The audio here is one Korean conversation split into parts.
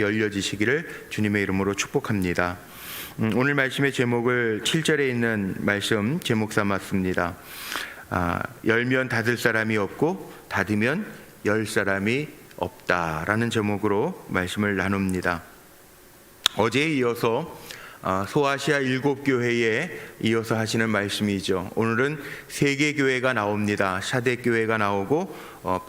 열려지시기를 주님의 이름으로 축복합니다. 오늘 말씀의 제목을 7절에 있는 말씀 제목 삼았습니다. 열면 닫을 사람이 없고 닫으면 열 사람이 없다라는 제목으로 말씀을 나눕니다. 어제에 이어서 소아시아 7교회에 이어서 하시는 말씀이죠. 오늘은 3개 교회가 나옵니다. 샤뎃 교회가 나오고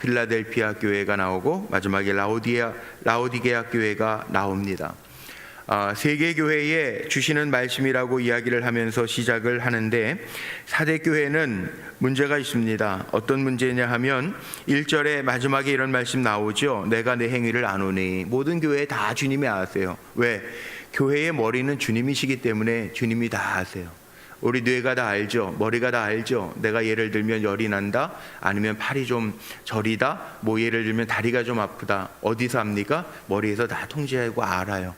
필라델피아 교회가 나오고 마지막에 라오디게아 교회가 나옵니다. 3개 교회에 주시는 말씀이라고 이야기를 하면서 시작을 하는데, 샤뎃 교회는 문제가 있습니다. 어떤 문제냐 하면 1절에 마지막에 이런 말씀 나오죠. 내가 내 행위를 아노니. 모든 교회 다 주님이 아세요. 왜? 교회의 머리는 주님이시기 때문에 주님이 다 아세요. 우리 뇌가 다 알죠. 머리가 다 알죠. 내가 예를 들면 열이 난다, 아니면 팔이 좀 저리다, 뭐 예를 들면 다리가 좀 아프다. 어디서 압니까? 머리에서 다 통제하고 알아요.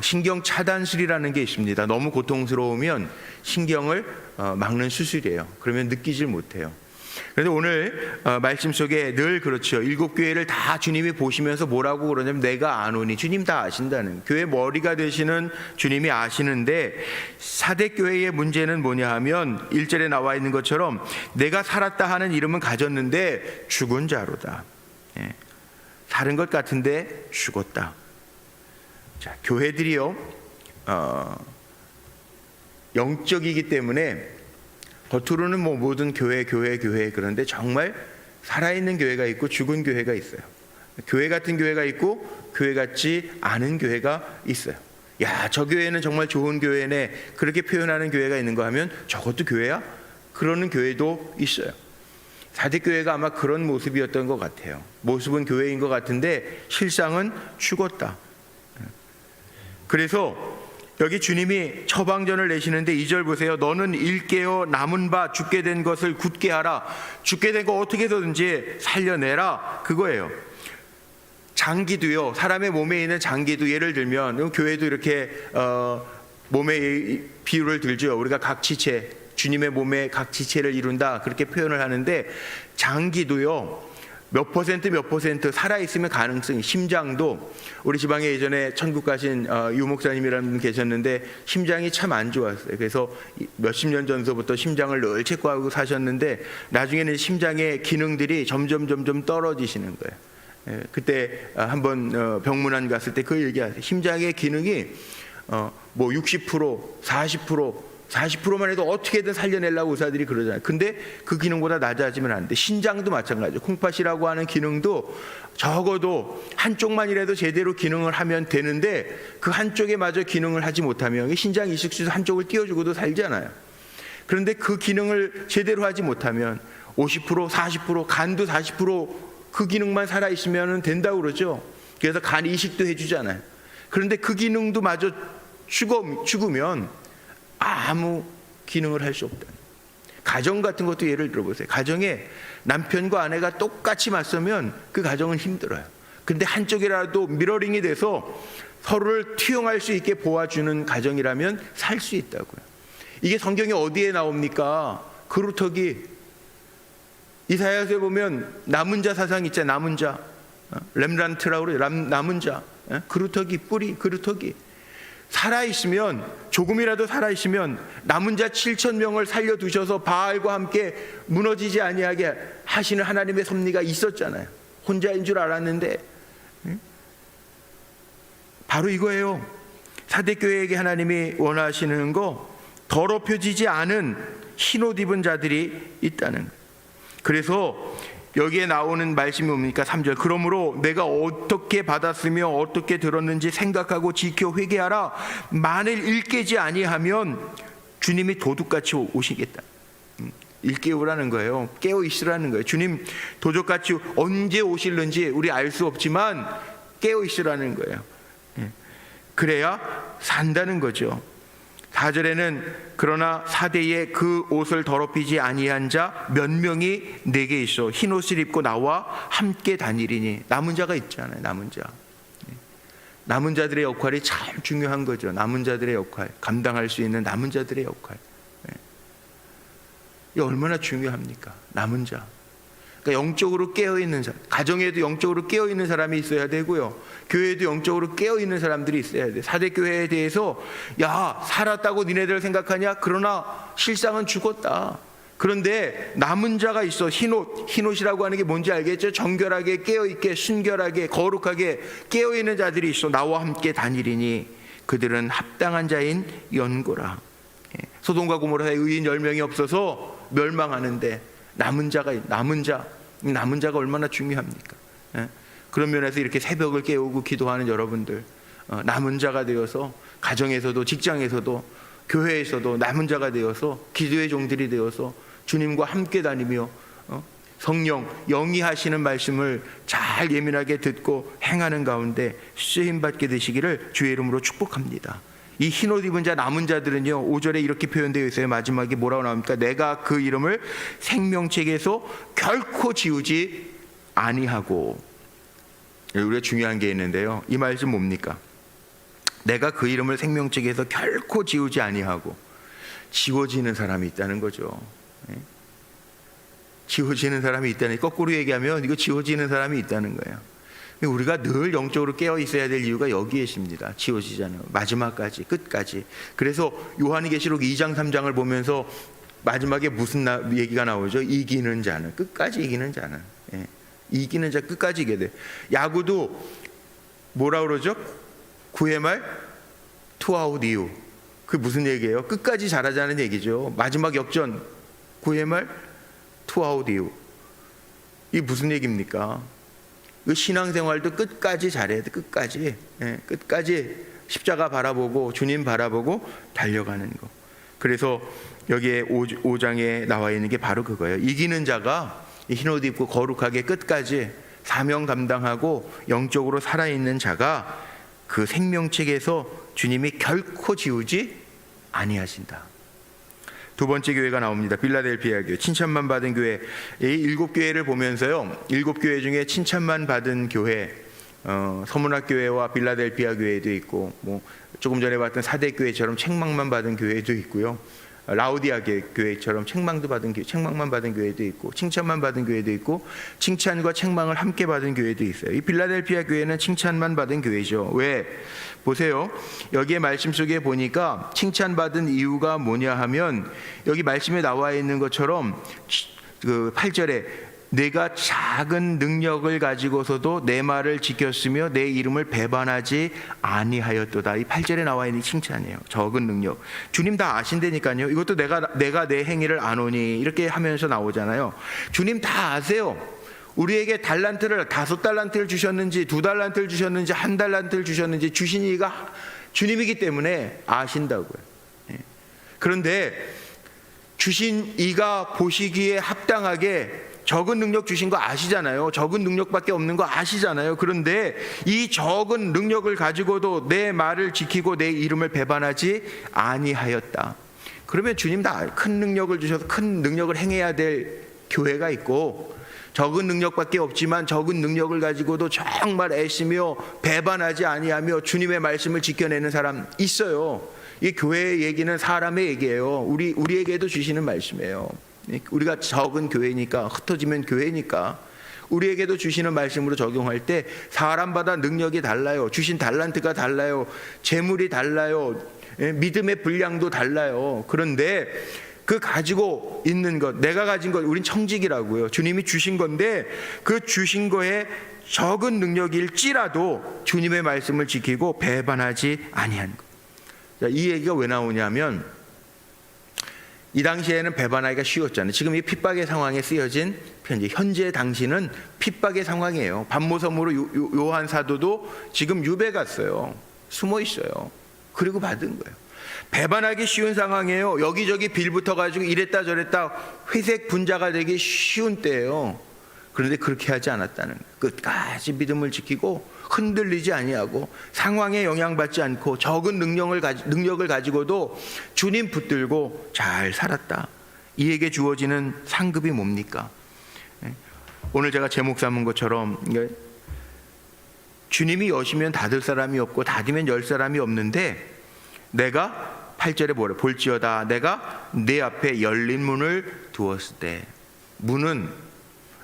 신경 차단술이라는 게 있습니다. 너무 고통스러우면 신경을 막는 수술이에요. 그러면 느끼질 못해요. 그런데 오늘 말씀 속에 늘 그렇죠. 7교회를 다 주님이 보시면서 뭐라고 그러냐면 내가 아노니. 주님 다 아신다는, 교회 머리가 되시는 주님이 아시는데, 샤뎃 교회의 문제는 뭐냐 하면 1절에 나와 있는 것처럼 내가 살았다 하는 이름은 가졌는데 죽은 자로다. 살은 것 같은데 죽었다. 자, 교회들이요 영적이기 때문에 겉으로는 뭐 모든 교회 그런데 정말 살아있는 교회가 있고 죽은 교회가 있어요. 교회 같은 교회가 있고 교회 같지 않은 교회가 있어요. 야, 저 교회는 정말 좋은 교회네, 그렇게 표현하는 교회가 있는 거 하면 저것도 교회야? 그러는 교회도 있어요. 샤뎃 교회가 아마 그런 모습이었던 것 같아요. 모습은 교회인 것 같은데 실상은 죽었다. 그래서 여기 주님이 처방전을 내시는데 2절 보세요. 너는 일깨어 남은 바 죽게 된 것을 굳게 하라. 죽게 된 거 어떻게 해서든지 살려내라, 그거예요. 장기도요, 사람의 몸에 있는 장기도, 예를 들면 교회도 이렇게 몸의 비유를 들죠. 우리가 각 지체, 주님의 몸의 각 지체를 이룬다, 그렇게 표현을 하는데, 장기도요 몇 퍼센트 살아있으면 가능성이, 심장도, 우리 지방에 예전에 천국 가신 유 목사님이라는 분 계셨는데 심장이 참 안 좋았어요. 그래서 몇십 년 전서부터 심장을 늘 체크하고 사셨는데 나중에는 심장의 기능들이 점점 떨어지시는 거예요. 그때 한번 병문안 갔을 때 그 얘기하세요. 심장의 기능이 뭐 60%, 40%만 해도 어떻게든 살려내려고 의사들이 그러잖아요. 근데 그 기능보다 낮아지면 안 돼. 신장도 마찬가지죠. 콩팥이라고 하는 기능도 적어도 한쪽만이라도 제대로 기능을 하면 되는데, 그 한쪽에 마저 기능을 하지 못하면 신장 이식술에서 한쪽을 띄워주고도 살잖아요. 그런데 그 기능을 제대로 하지 못하면 50%, 40%, 간도 40%그 기능만 살아있으면 된다고 그러죠. 그래서 간 이식도 해주잖아요. 그런데 그 기능도 마저 죽으면 아무 기능을 할 수 없다. 가정 같은 것도 예를 들어보세요. 가정에 남편과 아내가 똑같이 맞서면 그 가정은 힘들어요. 근데 한쪽이라도 미러링이 돼서 서로를 투영할 수 있게 보아주는 가정이라면 살 수 있다고요. 이게 성경에 어디에 나옵니까? 그루터기. 이사야서에 보면 남은 자 사상 있잖아요. 남은 자, 렘란트라고 그래요. 남은 자, 그루터기, 뿌리, 그루터기. 살아있으면, 조금이라도 살아있으면 남은 자 7,000명을 살려두셔서 바알과 함께 무너지지 아니하게 하시는 하나님의 섭리가 있었잖아요. 혼자인 줄 알았는데 바로 이거예요. 샤뎃교회에게 하나님이 원하시는 거, 더럽혀지지 않은 흰옷 입은 자들이 있다는 거예요. 그래서 여기에 나오는 말씀이 뭡니까? 3절. 그러므로 내가 어떻게 받았으며 어떻게 들었는지 생각하고 지켜 회개하라. 만일 일깨지 아니하면 주님이 도둑같이 오시겠다. 일깨우라는 거예요. 깨어 있으라는 거예요. 주님 도둑같이 언제 오실는지 우리 알 수 없지만 깨어 있으라는 거예요. 그래야 산다는 거죠. 4절에는 그러나 사대에 그 옷을 더럽히지 아니한 자 몇 명이 내게 있어 흰 옷을 입고 나와 함께 다니리니. 남은 자가 있잖아요. 남은 자. 남은 자들의 역할이 참 중요한 거죠. 남은 자들의 역할, 감당할 수 있는 남은 자들의 역할. 이게 얼마나 중요합니까? 남은 자. 그러니까 영적으로 깨어있는 사람, 가정에도 영적으로 깨어있는 사람이 있어야 되고요, 교회에도 영적으로 깨어있는 사람들이 있어야 돼요. 사대교회에 대해서 야, 살았다고 니네들 생각하냐? 그러나 실상은 죽었다. 그런데 남은 자가 있어. 흰옷이라고 하는 게 뭔지 알겠죠? 정결하게 깨어있게 순결하게 거룩하게 깨어있는 자들이 있어. 나와 함께 다니리니 그들은 합당한 자인 연고라. 소돔과 고모라에 의인 10명이 없어서 멸망하는데 남은 자가 얼마나 중요합니까? 그런 면에서 이렇게 새벽을 깨우고 기도하는 여러분들, 남은 자가 되어서 가정에서도 직장에서도 교회에서도 남은 자가 되어서 기도의 종들이 되어서 주님과 함께 다니며 성령 영이 하시는 말씀을 잘 예민하게 듣고 행하는 가운데 쓰임 받게 되시기를 주의 이름으로 축복합니다. 이 흰옷 입은 자 남은 자들은요, 5절에 이렇게 표현되어 있어요. 마지막에 뭐라고 나옵니까? 내가 그 이름을 생명책에서 결코 지우지 아니하고. 우리가 중요한 게 있는데요, 이 말씀 뭡니까? 내가 그 이름을 생명책에서 결코 지우지 아니하고. 지워지는 사람이 있다는 거죠. 지워지는 사람이 있다는, 거꾸로 얘기하면 이거 지워지는 사람이 있다는 거예요. 우리가 늘 영적으로 깨어 있어야 될 이유가 여기에 있습니다. 지워지잖아요. 마지막까지, 끝까지. 그래서 요한계시록 2장 3장을 보면서 마지막에 무슨 얘기가 나오죠? 이기는 자는, 끝까지 이기는 자는, 이기는 자 끝까지 이기게 돼. 야구도 뭐라 그러죠? 9회 말 투아웃 이후. 그게 무슨 얘기예요? 끝까지 잘하자는 얘기죠. 마지막 역전 9회 말 투아웃 이후. 이게 무슨 얘기입니까? 그 신앙생활도 끝까지 잘해야 돼. 끝까지. 끝까지 십자가 바라보고 주님 바라보고 달려가는 거. 그래서 여기에 5장에 나와 있는 게 바로 그거예요. 이기는 자가 흰옷 입고 거룩하게 끝까지 사명 감당하고 영적으로 살아있는 자가 그 생명책에서 주님이 결코 지우지 아니하신다. 두 번째 교회가 나옵니다. 빌라델피아 교회, 칭찬만 받은 교회. 이 7교회를 보면서요, 7교회 중에 칭찬만 받은 교회, 서문학 교회와 빌라델피아 교회도 있고, 뭐 조금 전에 봤던 사대 교회처럼 책망만 받은 교회도 있고요, 라우디아 교회처럼 책망만 받은 교회도 있고, 칭찬만 받은 교회도 있고, 칭찬과 책망을 함께 받은 교회도 있어요. 이 빌라델피아 교회는 칭찬만 받은 교회죠. 왜? 보세요. 여기에 말씀 속에 보니까 칭찬받은 이유가 뭐냐 하면, 여기 말씀에 나와 있는 것처럼 그 8절에 내가 작은 능력을 가지고서도 내 말을 지켰으며 내 이름을 배반하지 아니하였도다. 이 8절에 나와 있는 칭찬이에요. 적은 능력. 주님 다 아신다니까요. 이것도 내가 내 행위를 아노니 이렇게 하면서 나오잖아요. 주님 다 아세요. 우리에게 달란트를 5달란트를 주셨는지 2달란트를 주셨는지 1달란트를 주셨는지 주신 이가 주님이기 때문에 아신다고요. 그런데 주신 이가 보시기에 합당하게 적은 능력 주신 거 아시잖아요. 적은 능력밖에 없는 거 아시잖아요. 그런데 이 적은 능력을 가지고도 내 말을 지키고 내 이름을 배반하지 아니하였다. 그러면 주님 다 큰 능력을 주셔서 큰 능력을 행해야 될 교회가 있고, 적은 능력밖에 없지만 적은 능력을 가지고도 정말 애쓰며 배반하지 아니하며 주님의 말씀을 지켜내는 사람 있어요. 이 교회의 얘기는 사람의 얘기예요. 우리에게도 주시는 말씀이에요. 우리가 적은 교회니까, 흩어지면 교회니까 우리에게도 주시는 말씀으로 적용할 때 사람마다 능력이 달라요. 주신 달란트가 달라요. 재물이 달라요. 믿음의 분량도 달라요. 그런데 그 가지고 있는 것, 내가 가진 것, 우린 청직이라고요. 주님이 주신 건데 그 주신 거에 적은 능력일지라도 주님의 말씀을 지키고 배반하지 아니한 것. 이 얘기가 왜 나오냐면, 이 당시에는 배반하기가 쉬웠잖아요. 지금 이 핍박의 상황에 쓰여진 편지, 현재 당시는 핍박의 상황이에요. 반모섬으로 요한 사도도 지금 유배 갔어요. 숨어 있어요. 그리고 받은 거예요. 배반하기 쉬운 상황이에요. 여기저기 빌붙어가지고 이랬다 저랬다 회색 분자가 되기 쉬운 때예요. 그런데 그렇게 하지 않았다는 거예요. 끝까지 믿음을 지키고 흔들리지 아니하고 상황에 영향받지 않고 적은 능력을 가지고도 주님 붙들고 잘 살았다. 이에게 주어지는 상급이 뭡니까? 오늘 제가 제목 삼은 것처럼 주님이 여시면 닫을 사람이 없고 닫으면 열 사람이 없는데, 내가 8절에 뭐래? 볼지어다 내가 내 앞에 열린 문을 두었을 때. 문은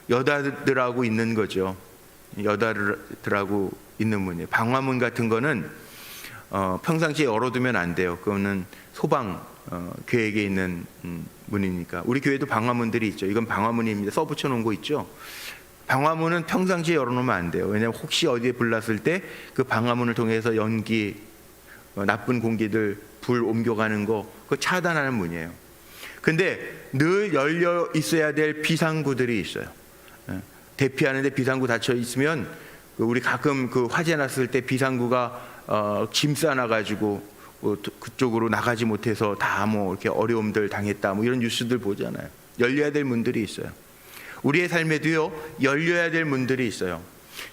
여다들하고 있는 거죠. 여다들하고 있는 문이에요. 방화문 같은 거는 평상시에 열어두면 안 돼요. 그거는 소방 계획에 있는 문이니까. 우리 교회도 방화문들이 있죠. 이건 방화문입니다. 써붙여 놓은 거 있죠. 방화문은 평상시에 열어놓으면 안 돼요. 왜냐하면 혹시 어디에 불 났을 때 그 방화문을 통해서 연기, 나쁜 공기들, 불 옮겨가는 거 그거 차단하는 문이에요. 근데 늘 열려 있어야 될 비상구들이 있어요. 대피하는데 비상구 닫혀 있으면 우리 가끔 그 화재 났을 때 비상구가 짐 싸놔가지고 그쪽으로 나가지 못해서 다 뭐 이렇게 어려움들 당했다 뭐 이런 뉴스들 보잖아요. 열려야 될 문들이 있어요. 우리의 삶에도요 열려야 될 문들이 있어요.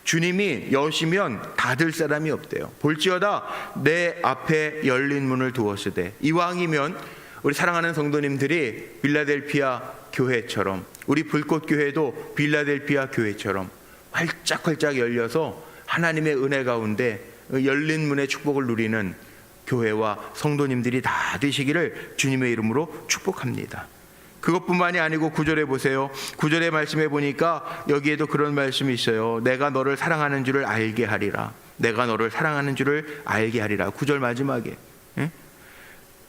주님이 여시면 닫을 사람이 없대요. 볼지어다 내 앞에 열린 문을 두었으되, 이왕이면 우리 사랑하는 성도님들이 빌라델피아 교회처럼, 우리 불꽃교회도 빌라델피아 교회처럼 활짝활짝 열려서 하나님의 은혜 가운데 열린 문의 축복을 누리는 교회와 성도님들이 다 되시기를 주님의 이름으로 축복합니다. 그것뿐만이 아니고 9절에 보세요. 9절의 말씀에 보니까 여기에도 그런 말씀이 있어요. 내가 너를 사랑하는 줄을 알게 하리라. 내가 너를 사랑하는 줄을 알게 하리라. 9절 마지막에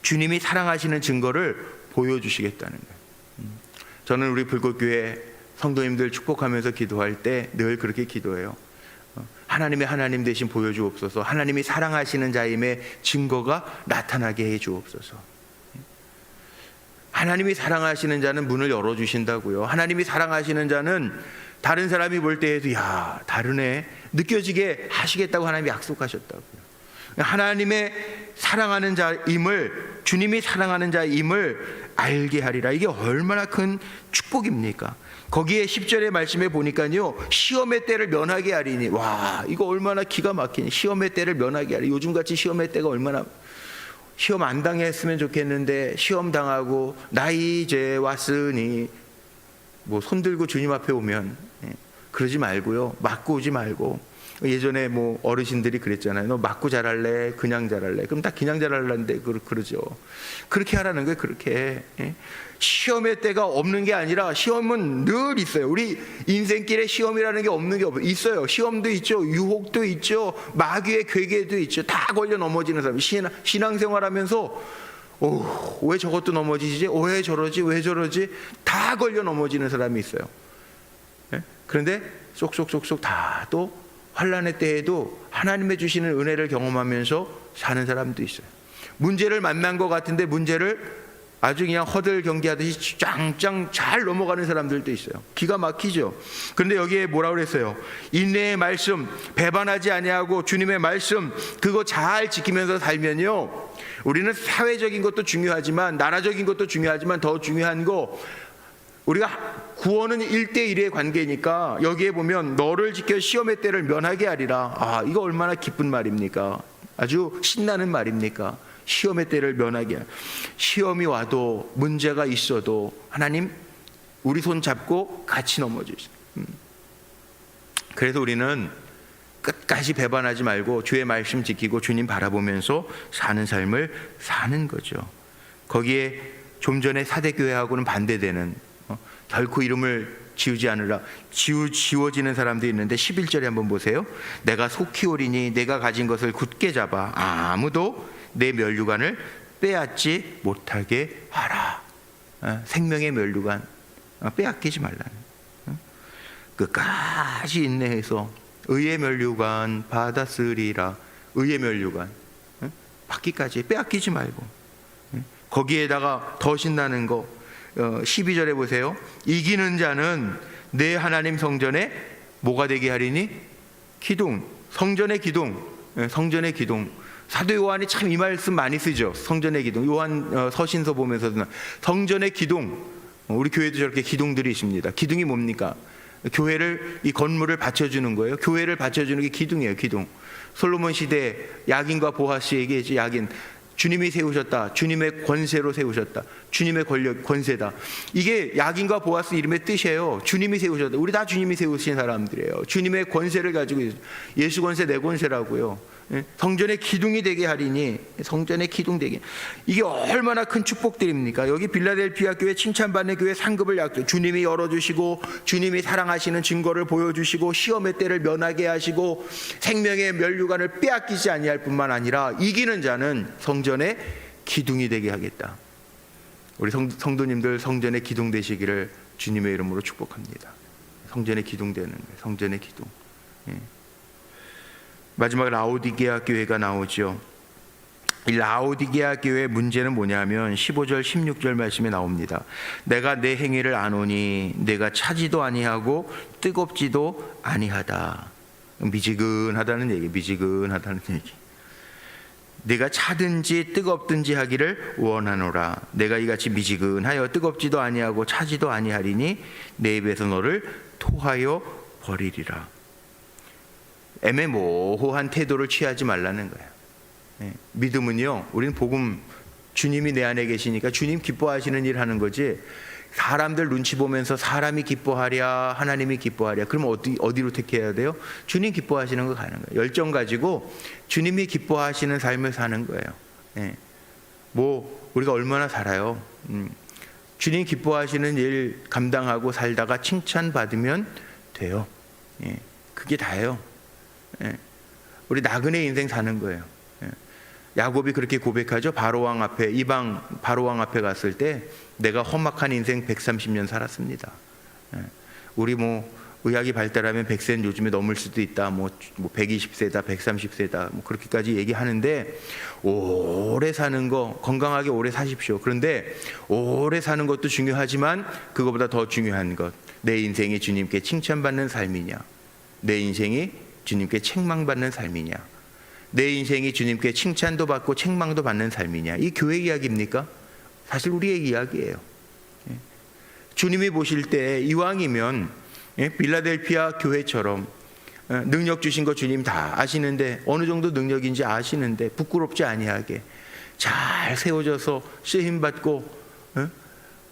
주님이 사랑하시는 증거를 보여주시겠다는 거예요. 저는 우리 불꽃교회 성도님들 축복하면서 기도할 때 늘 그렇게 기도해요. 하나님의 하나님 되신 보여주옵소서. 하나님이 사랑하시는 자임의 증거가 나타나게 해주옵소서. 하나님이 사랑하시는 자는 문을 열어주신다고요. 하나님이 사랑하시는 자는 다른 사람이 볼 때에도 야 다르네 느껴지게 하시겠다고 하나님이 약속하셨다고요. 하나님의 사랑하는 자임을, 주님이 사랑하는 자임을 알게 하리라. 이게 얼마나 큰 축복입니까? 거기에 10절의 말씀에 보니까요 시험의 때를 면하게 하리니, 와 이거 얼마나 기가 막히니. 시험의 때를 면하게 하리. 요즘같이 시험의 때가 얼마나, 시험 안 당했으면 좋겠는데 시험 당하고 나 이제 왔으니 뭐 손들고 주님 앞에 오면 그러지 말고요, 맞고 오지 말고. 예전에 뭐 어르신들이 그랬잖아요. 너 맞고 자랄래 그냥 자랄래? 그럼 다 그냥 자랄란데 그러죠. 그렇게 하라는 거예요. 그렇게 시험의 때가 없는 게 아니라 시험은 늘 있어요. 우리 인생길에 시험이라는 게 없는 게 있어요. 시험도 있죠, 유혹도 있죠, 마귀의 괴계도 있죠. 다 걸려 넘어지는 사람. 신앙생활하면서 왜 저것도 넘어지지? 왜 저러지? 왜 저러지? 다 걸려 넘어지는 사람이 있어요. 그런데 쏙쏙쏙쏙 다 또 환난의 때에도 하나님의 주시는 은혜를 경험하면서 사는 사람도 있어요. 문제를 만난 것 같은데 문제를 아주 그냥 허들 경기하듯이 짱짱 잘 넘어가는 사람들도 있어요. 기가 막히죠. 그런데 여기에 뭐라고 그랬어요? 인내의 말씀, 배반하지 아니하고 주님의 말씀 그거 잘 지키면서 살면요, 우리는 사회적인 것도 중요하지만 나라적인 것도 중요하지만 더 중요한 거, 우리가 구원은 1대1의 관계니까 여기에 보면 너를 지켜 시험의 때를 면하게 하리라. 아, 이거 얼마나 기쁜 말입니까? 아주 신나는 말입니까? 시험의 때를 면하게 하리라. 시험이 와도 문제가 있어도 하나님 우리 손 잡고 같이 넘어지시죠. 그래서 우리는 끝까지 배반하지 말고 주의 말씀 지키고 주님 바라보면서 사는 삶을 사는 거죠. 거기에 좀 전에 사대교회하고는 반대되는 결코 이름을 지우지 않으라 지워지는 사람도 있는데 11절에 한번 보세요. 내가 속히 오리니 내가 가진 것을 굳게 잡아 아무도 내 면류관을 빼앗지 못하게 하라. 생명의 면류관 빼앗기지 말라는, 끝까지 인내해서 의의 면류관 받았으리라. 의의 면류관 받기까지 빼앗기지 말고, 거기에다가 더 신나는 거 12절에 보세요. 이기는 자는 내 하나님 성전에 뭐가 되게 하리니? 기둥. 성전의 기둥. 성전의 기둥. 사도 요한이 참 이 말씀 많이 쓰죠. 성전의 기둥. 요한 서신서 보면서도 성전의 기둥. 우리 교회도 저렇게 기둥들이 있습니다. 기둥이 뭡니까? 교회를, 이 건물을 받쳐주는 거예요. 교회를 받쳐주는 게 기둥이에요. 기둥. 솔로몬 시대 야긴과 보아스에게 이제 야긴, 주님이 세우셨다. 주님의 권세로 세우셨다. 주님의 권력, 권세다. 이게 야긴과 보아스 이름의 뜻이에요. 주님이 세우셨다. 우리 다 주님이 세우신 사람들이에요. 주님의 권세를 가지고 있어요. 예수 권세 내 권세라고요. 성전의 기둥이 되게 하리니. 성전의 기둥 되게. 이게 얼마나 큰 축복들입니까? 여기 빌라델피아 교회, 칭찬받는 교회 상급을 주님이 열어주시고, 주님이 사랑하시는 증거를 보여주시고, 시험의 때를 면하게 하시고, 생명의 면류관을 빼앗기지 아니할 뿐만 아니라 이기는 자는 성전의 기둥이 되게 하겠다. 우리 성도님들 성전의 기둥 되시기를 주님의 이름으로 축복합니다. 성전의 기둥 되는 거예요. 성전의 기둥. 마지막 라오디게아 교회가 나오죠. 이 라오디게아 교회의 문제는 뭐냐면 15절 16절 말씀에 나옵니다. 내가 내 행위를 아노니 내가 차지도 아니하고 뜨겁지도 아니하다. 미지근하다는 얘기. 미지근하다는 얘기. 내가 차든지 뜨겁든지 하기를 원하노라. 내가 이같이 미지근하여 뜨겁지도 아니하고 차지도 아니하리니 내 입에서 너를 토하여 버리리라. 애매모호한 태도를 취하지 말라는 거예요. 믿음은요, 우리는 복음, 주님이 내 안에 계시니까 주님 기뻐하시는 일 하는 거지, 사람들 눈치 보면서 사람이 기뻐하랴 하나님이 기뻐하랴 그러면 어디로 택해야 돼요? 주님 기뻐하시는 거 가는 거예요. 열정 가지고 주님이 기뻐하시는 삶을 사는 거예요. 뭐 우리가 얼마나 살아요. 주님 기뻐하시는 일 감당하고 살다가 칭찬받으면 돼요. 그게 다예요. 우리 나그네 인생 사는 거예요. 야곱이 그렇게 고백하죠. 바로왕 앞에, 이방 바로왕 앞에 갔을 때 내가 험악한 인생 130년 살았습니다. 우리 뭐 의학이 발달하면 100세는 요즘에 넘을 수도 있다. 뭐 120세다, 130세다. 뭐 그렇게까지 얘기하는데, 오래 사는 거, 건강하게 오래 사십시오. 그런데 오래 사는 것도 중요하지만 그거보다 더 중요한 것, 내 인생이 주님께 칭찬받는 삶이냐, 내 인생이 주님께 책망받는 삶이냐, 내 인생이 주님께 칭찬도 받고 책망도 받는 삶이냐. 이 교회 이야기입니까? 사실 우리의 이야기예요. 주님이 보실 때 이왕이면 빌라델피아 교회처럼 능력 주신 거 주님 다 아시는데, 어느 정도 능력인지 아시는데 부끄럽지 아니하게 잘 세워져서 쓰임받고,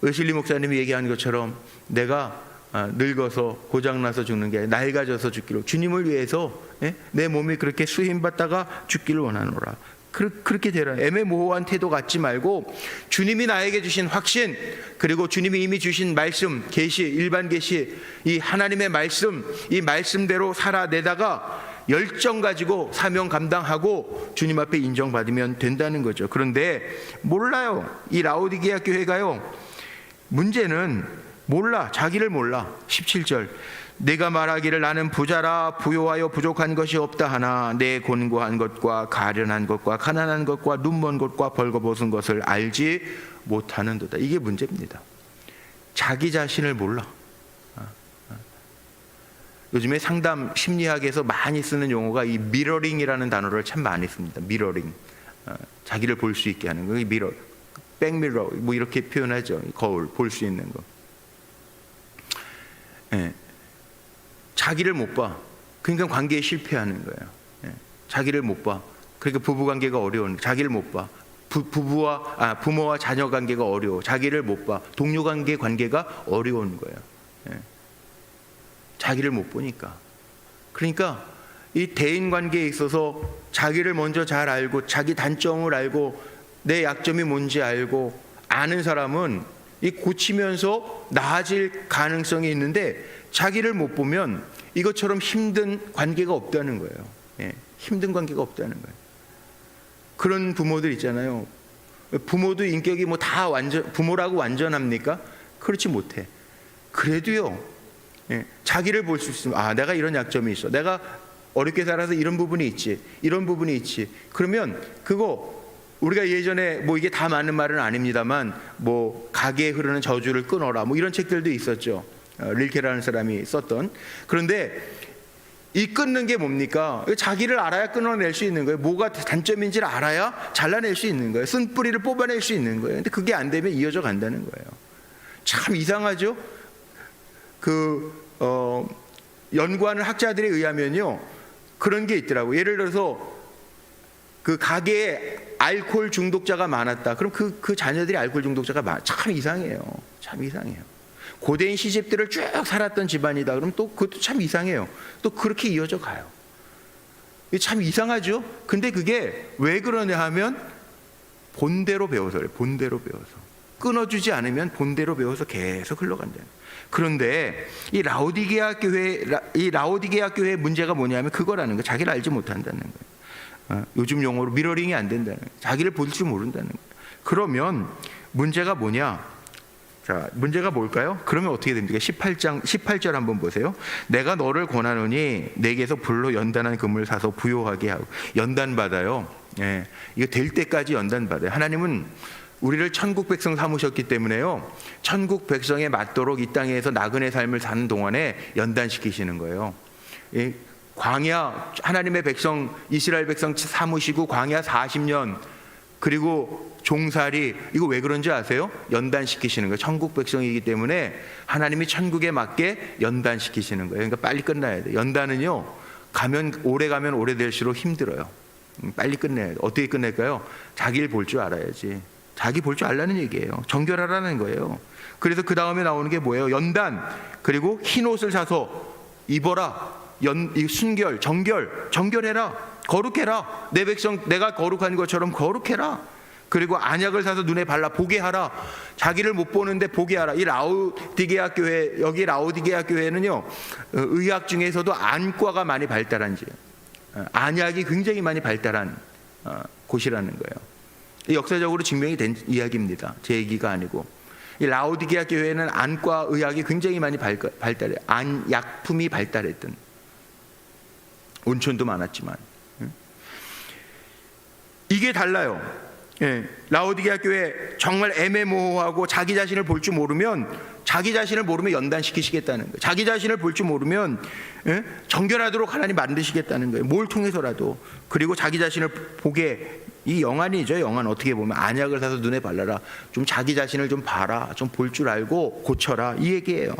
의실리 목사님이 얘기하는 것처럼 내가 늙어서 고장나서 죽는 게 아니라 낡아져서 죽기로, 주님을 위해서 내 몸이 그렇게 수임받다가 죽기를 원하노라. 그렇게 되라. 애매모호한 태도 갖지 말고 주님이 나에게 주신 확신, 그리고 주님이 이미 주신 말씀, 계시, 일반 계시, 이 하나님의 말씀, 이 말씀대로 살아내다가 열정 가지고 사명 감당하고 주님 앞에 인정받으면 된다는 거죠. 그런데 몰라요. 이 라오디게아 교회가요, 문제는 몰라. 자기를 몰라. 17절, 내가 말하기를 나는 부자라 부요하여 부족한 것이 없다 하나 내 곤고한 것과 가련한 것과 가난한 것과 눈먼 것과 벌거벗은 것을 알지 못하는도다. 이게 문제입니다. 자기 자신을 몰라. 요즘에 상담 심리학에서 많이 쓰는 용어가 이 미러링이라는 단어를 참 많이 씁니다. 미러링. 자기를 볼 수 있게 하는 거. 미러, 백미러 뭐 이렇게 표현하죠. 거울, 볼 수 있는 거. 자기를 못 봐. 그러니까 관계에 실패하는 거예요. 자기를 못 봐. 그러니까 부부 관계가 어려운. 자기를 못 봐. 부모와 자녀 관계가 어려워. 자기를 못 봐. 동료 관계가 어려운 거예요. 자기를 못 보니까. 그러니까 이 대인 관계에 있어서 자기를 먼저 잘 알고 자기 단점을 알고 내 약점이 뭔지 알고 아는 사람은 이 고치면서 나아질 가능성이 있는데, 자기를 못 보면 이것처럼 힘든 관계가 없다는 거예요. 힘든 관계가 없다는 거예요. 그런 부모들 있잖아요. 부모도 인격이 뭐 다 부모라고 완전합니까? 그렇지 못해. 그래도요, 자기를 볼 수 있으면, 아, 내가 이런 약점이 있어. 내가 어렵게 살아서 이런 부분이 있지. 이런 부분이 있지. 그러면 그거 우리가 예전에 뭐 이게 다 맞는 말은 아닙니다만, 뭐 가게에 흐르는 저주를 끊어라 뭐 이런 책들도 있었죠. 릴케라는 사람이 썼던. 그런데 이 끊는 게 뭡니까? 자기를 알아야 끊어낼 수 있는 거예요. 뭐가 단점인지를 알아야 잘라낼 수 있는 거예요. 쓴 뿌리를 뽑아낼 수 있는 거예요. 근데 그게 안 되면 이어져 간다는 거예요. 참 이상하죠. 연구하는 학자들에 의하면요, 그런 게 있더라고요. 예를 들어서 그 가게에 알코올 중독자가 많았다. 그럼 그 자녀들이 알코올 중독자가 참 이상해요. 참 이상해요. 고대인 시집들을 쭉 살았던 집안이다. 그럼 또 그것도 참 이상해요. 또 그렇게 이어져 가요. 이게 참 이상하죠. 근데 그게 왜 그러냐 하면 본대로 배워서 그래요. 본대로 배워서 끊어주지 않으면 본대로 배워서 계속 흘러간다. 그런데 이 라오디게아 교회의 문제가 뭐냐면 그거라는 거예요. 자기를 알지 못한다는 거예요. 요즘 용어로 미러링이 안 된다는 거예요. 자기를 볼 줄 모른다는 거예요. 그러면 문제가 뭐냐? 자, 문제가 뭘까요? 그러면 어떻게 됩니까? 18절 한번 보세요. 내가 너를 권하노니 내게서 불로 연단한 금을 사서 부요하게 하고. 연단받아요. 예, 이거 될 때까지 연단받아요. 하나님은 우리를 천국 백성 삼으셨기 때문에요, 천국 백성에 맞도록 이 땅에서 나그네 삶을 사는 동안에 연단시키시는 거예요. 이 광야, 하나님의 백성, 이스라엘 백성 삼으시고 광야 40년, 그리고 종살이, 이거 왜 그런지 아세요? 연단시키시는 거예요. 천국 백성이기 때문에 하나님이 천국에 맞게 연단시키시는 거예요. 그러니까 빨리 끝나야 돼요. 연단은요, 오래 가면 오래될수록 힘들어요. 빨리 끝내야 돼요. 어떻게 끝낼까요? 자기를 볼 줄 알아야지. 자기 볼 줄 알라는 얘기예요. 정결하라는 거예요. 그래서 그 다음에 나오는 게 뭐예요? 연단, 그리고 흰 옷을 사서 입어라. 순결, 정결해라. 거룩해라. 내 백성 내가 거룩한 것처럼 거룩해라. 그리고 안약을 사서 눈에 발라 보게 하라. 자기를 못 보는데 보게 하라. 이 라오디게아 교회, 여기 라오디게아 교회는요, 의학 중에서도 안과가 많이 발달한 지예요. 안약이 굉장히 많이 발달한 곳이라는 거예요. 역사적으로 증명이 된 이야기입니다. 제 얘기가 아니고. 이 라오디게아 교회는 안과 의학이 굉장히 많이 발달해. 안약품이 발달했던, 온천도 많았지만 이게 달라요. 예, 라오디게아 교회 정말 애매모호하고 자기 자신을 볼 줄 모르면 연단시키시겠다는 거예요. 자기 자신을 볼 줄 모르면 정결하도록 하나님 만드시겠다는 거예요. 뭘 통해서라도. 그리고 자기 자신을 보게, 이 영안이죠. 영안. 어떻게 보면 안약을 사서 눈에 발라라. 좀 자기 자신을 좀 봐라. 좀 볼 줄 알고 고쳐라. 이 얘기예요.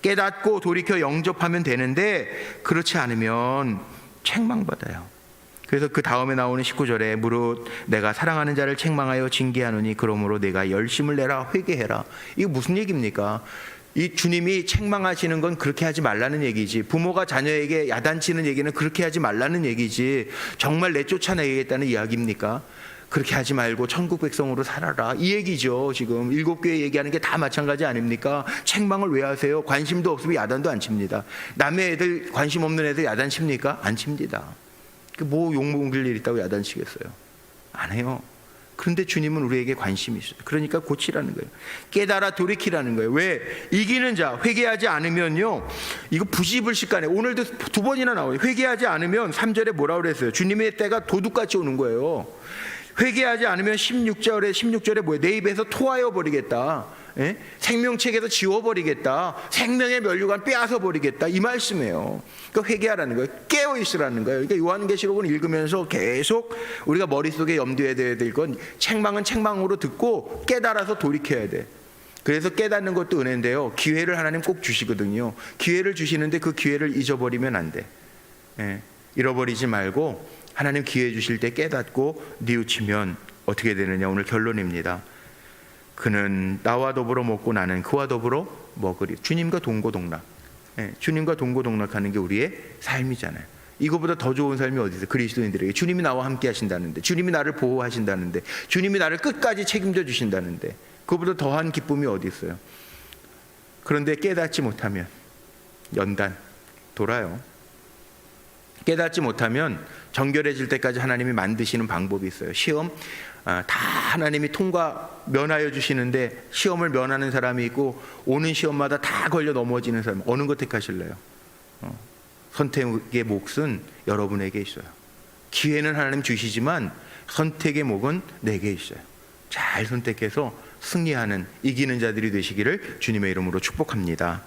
깨닫고 돌이켜 영접하면 되는데 그렇지 않으면 책망받아요. 그래서 그 다음에 나오는 19절에 무릇 내가 사랑하는 자를 책망하여 징계하노니 그러므로 내가 열심을 내라. 회개해라. 이거 무슨 얘기입니까? 이 주님이 책망하시는 건 그렇게 하지 말라는 얘기지, 부모가 자녀에게 야단치는 얘기는 그렇게 하지 말라는 얘기지, 정말 내쫓아내겠다는 이야기입니까? 그렇게 하지 말고 천국 백성으로 살아라, 이 얘기죠. 지금 7교회 얘기하는 게 다 마찬가지 아닙니까? 책망을 왜 하세요? 관심도 없으면 야단도 안 칩니다. 남의 애들, 관심 없는 애들 야단 칩니까? 안 칩니다. 뭐 욕먹을 일 있다고 야단 치겠어요? 안 해요. 그런데 주님은 우리에게 관심이 있어요. 그러니까 고치라는 거예요. 깨달아 돌이키라는 거예요. 왜? 이기는 자, 회개하지 않으면요, 이거 부지불식간에 오늘도 2번이나 나와요. 회개하지 않으면 3절에 뭐라고 그랬어요? 주님의 때가 도둑같이 오는 거예요. 회개하지 않으면 16절에 뭐예요? 내 입에서 토하여 버리겠다. 예? 생명책에서 지워버리겠다. 생명의 면류관 빼앗아 버리겠다. 이 말씀이에요. 그러니까 회개하라는 거예요. 깨어있으라는 거예요. 그러니까 요한계시록을 읽으면서 계속 우리가 머릿속에 염두에 둬야 될 건, 책망은 책망으로 듣고 깨달아서 돌이켜야 돼. 그래서 깨닫는 것도 은혜인데요, 기회를 하나님 꼭 주시거든요. 기회를 주시는데 그 기회를 잊어버리면 안 돼. 예? 잃어버리지 말고 하나님 기회 주실 때 깨닫고 뉘우치면 어떻게 되느냐. 오늘 결론입니다. 그는 나와 더불어 먹고 나는 그와 더불어 먹으리. 주님과 동고동락. 주님과 동고동락하는 게 우리의 삶이잖아요. 이거보다 더 좋은 삶이 어디 있어요? 그리스도인들에게 주님이 나와 함께 하신다는데, 주님이 나를 보호하신다는데, 주님이 나를 끝까지 책임져 주신다는데, 그거보다 더한 기쁨이 어디 있어요? 그런데 깨닫지 못하면 연단 돌아요. 깨닫지 못하면 정결해질 때까지 하나님이 만드시는 방법이 있어요. 시험 다 하나님이 면하여 주시는데, 시험을 면하는 사람이 있고 오는 시험마다 다 걸려 넘어지는 사람, 어느 것 택하실래요? 선택의 몫은 여러분에게 있어요. 기회는 하나님 주시지만 선택의 몫은 내게 있어요. 잘 선택해서 승리하는, 이기는 자들이 되시기를 주님의 이름으로 축복합니다.